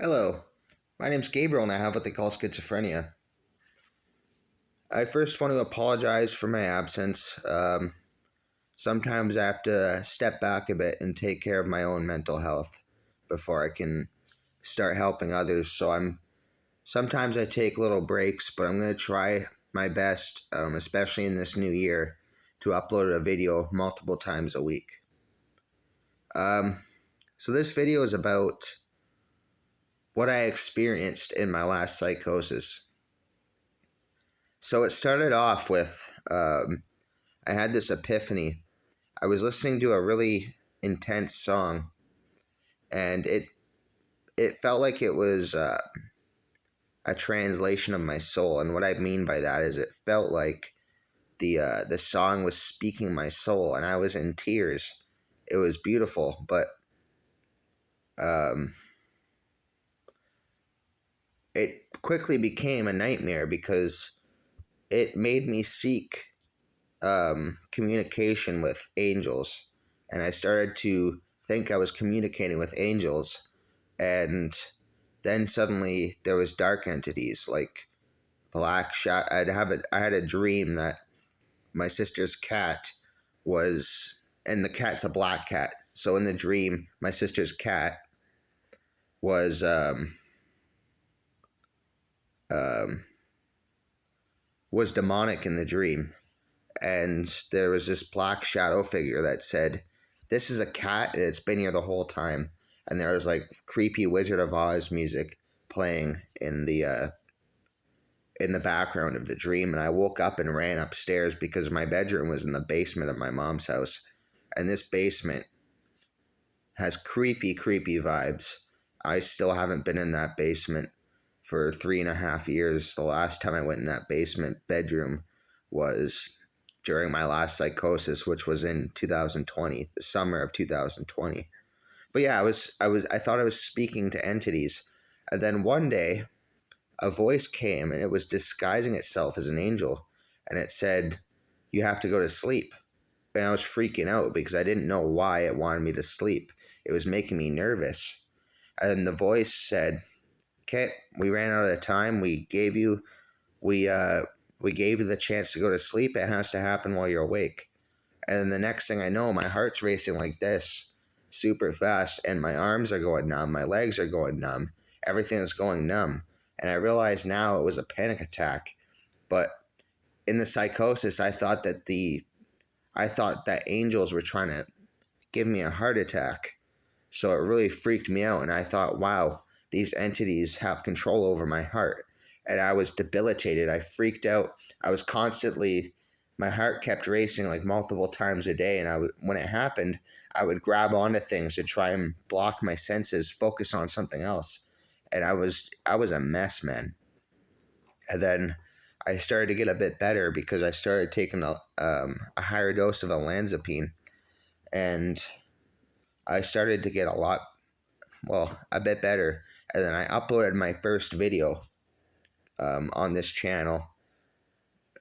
Hello, my name's Gabriel and I have what they call schizophrenia. I first want to apologize for my absence. Sometimes I have to step back a bit and take care of my own mental health before I can start helping others. Sometimes I take little breaks, but I'm going to try my best, especially in this new year, to upload a video multiple times a week. So this video is about what I experienced in my last psychosis. So it started off with I had this epiphany. I was listening to a really intense song, and it felt like it was a translation of my soul. And what I mean by that is, it felt like the song was speaking my soul, and I was in tears. It was beautiful, but um, it quickly became a nightmare because it made me seek communication with angels, and I started to think I was communicating with angels, and then suddenly there was dark entities like black shot. I had a dream that my sister's cat was, and the cat's a black cat. So in the dream, my sister's cat was um, was demonic in the dream, and there was this black shadow figure that said, "This is a cat, and it's been here the whole time." And there was like creepy Wizard of Oz music playing in the background of the dream. And I woke up and ran upstairs because my bedroom was in the basement of my mom's house, and this basement has creepy vibes. I still haven't been in that basement for 3.5 years. The last time I went in that basement bedroom was during my last psychosis, which was in 2020, the summer of 2020. But yeah, I thought I was speaking to entities. And then one day a voice came, and it was disguising itself as an angel, and it said, "You have to go to sleep." And I was freaking out because I didn't know why it wanted me to sleep. It was making me nervous. And the voice said, "Okay, we ran out of time. We we gave you the chance to go to sleep. It has to happen while you're awake." And then the next thing I know, my heart's racing like this, super fast, and my arms are going numb, my legs are going numb, everything is going numb. And I realize now it was a panic attack. But in the psychosis, I thought that angels were trying to give me a heart attack. So it really freaked me out, and I thought, wow, these entities have control over my heart. And I was debilitated. I freaked out. I was constantly, my heart kept racing like multiple times a day. And when it happened, I would grab onto things to try and block my senses, focus on something else. And I was a mess, man. And then I started to get a bit better because I started taking a higher dose of olanzapine, and I started to get a bit better. And then I uploaded my first video on this channel.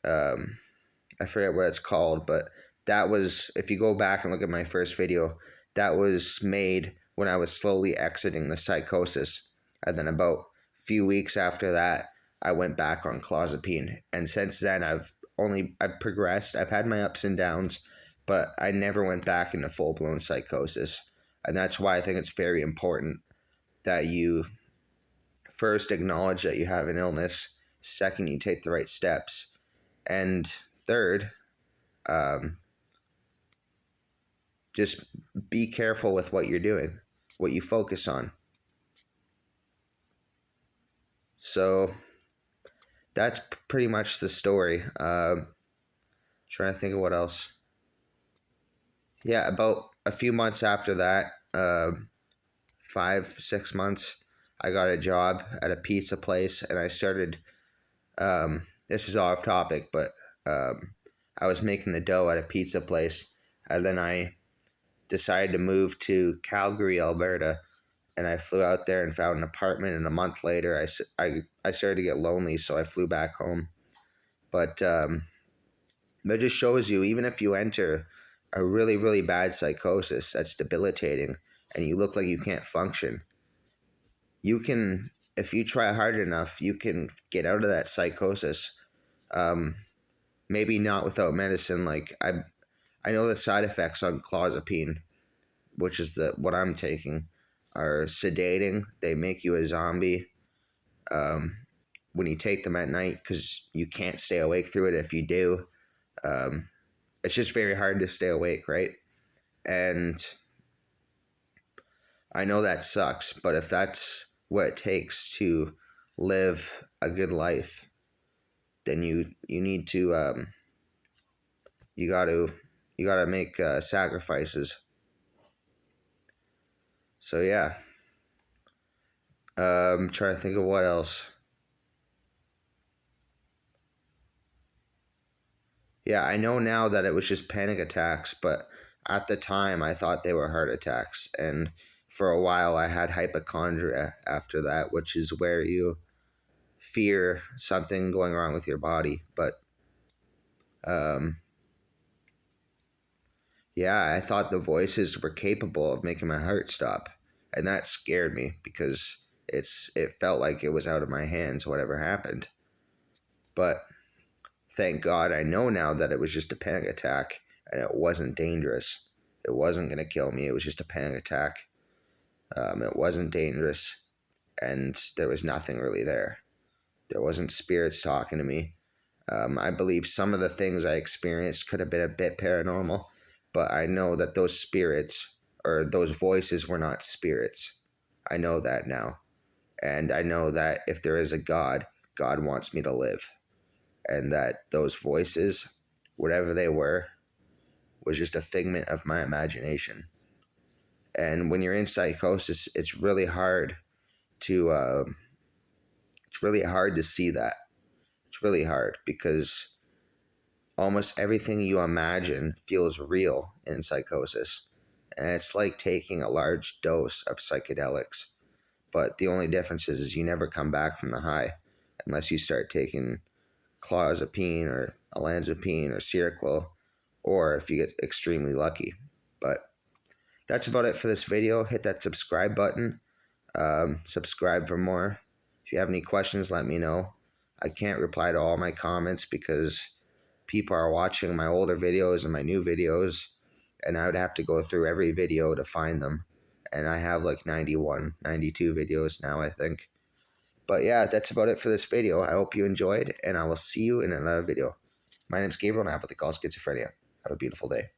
I forget what it's called, but that was, if you go back and look at my first video, that was made when I was slowly exiting the psychosis. And then about a few weeks after that, I went back on clozapine. And since then, I've progressed. I've had my ups and downs, but I never went back into full-blown psychosis. And that's why I think it's very important that you first acknowledge that you have an illness. Second, you take the right steps. And third, um, just be careful with what you're doing, what you focus on. So that's pretty much the story. Trying to think of what else. Yeah, about a few months after that, 5, 6 months, I got a job at a pizza place, and I started. This is off topic, but I was making the dough at a pizza place, and then I decided to move to Calgary, Alberta, and I flew out there and found an apartment. And a month later, I started to get lonely, so I flew back home. But that just shows you, even if you enter a really bad psychosis that's debilitating, and you look like you can't function, you can, if you try hard enough, you can get out of that psychosis. Um, Maybe not without medicine. Like I know the side effects on clozapine, which is what I'm taking, are sedating. They make you a zombie um, when you take them at night because you can't stay awake through it. If you do, um, it's just very hard to stay awake, right? And I know that sucks, but if that's what it takes to live a good life, then you need to you got to make sacrifices. So yeah, trying to think of what else. Yeah, I know now that it was just panic attacks, but at the time I thought they were heart attacks, and for a while I had hypochondria after that, which is where you fear something going wrong with your body. But um, yeah, I thought the voices were capable of making my heart stop, and that scared me because it felt like it was out of my hands whatever happened. But thank God I know now that it was just a panic attack and it wasn't dangerous. It wasn't going to kill me. It was just a panic attack. It wasn't dangerous, and there was nothing really there. There wasn't spirits talking to me. I believe some of the things I experienced could have been a bit paranormal, but I know that those spirits or those voices were not spirits. I know that now. And I know that if there is a God, God wants me to live. And that those voices, whatever they were, was just a figment of my imagination. And when you're in psychosis, it's really hard to see that. It's really hard because almost everything you imagine feels real in psychosis. And it's like taking a large dose of psychedelics. But the only difference is you never come back from the high unless you start taking clozapine or olanzapine or Seroquel, or if you get extremely lucky. But that's about it for this video. Hit that subscribe button. Subscribe for more. If you have any questions, let me know. I can't reply to all my comments because people are watching my older videos and my new videos, and I would have to go through every video to find them. And I have like 91, 92 videos now, I think. But yeah, that's about it for this video. I hope you enjoyed, and I will see you in another video. My name's Gabriel, and I have what they call schizophrenia. Have a beautiful day.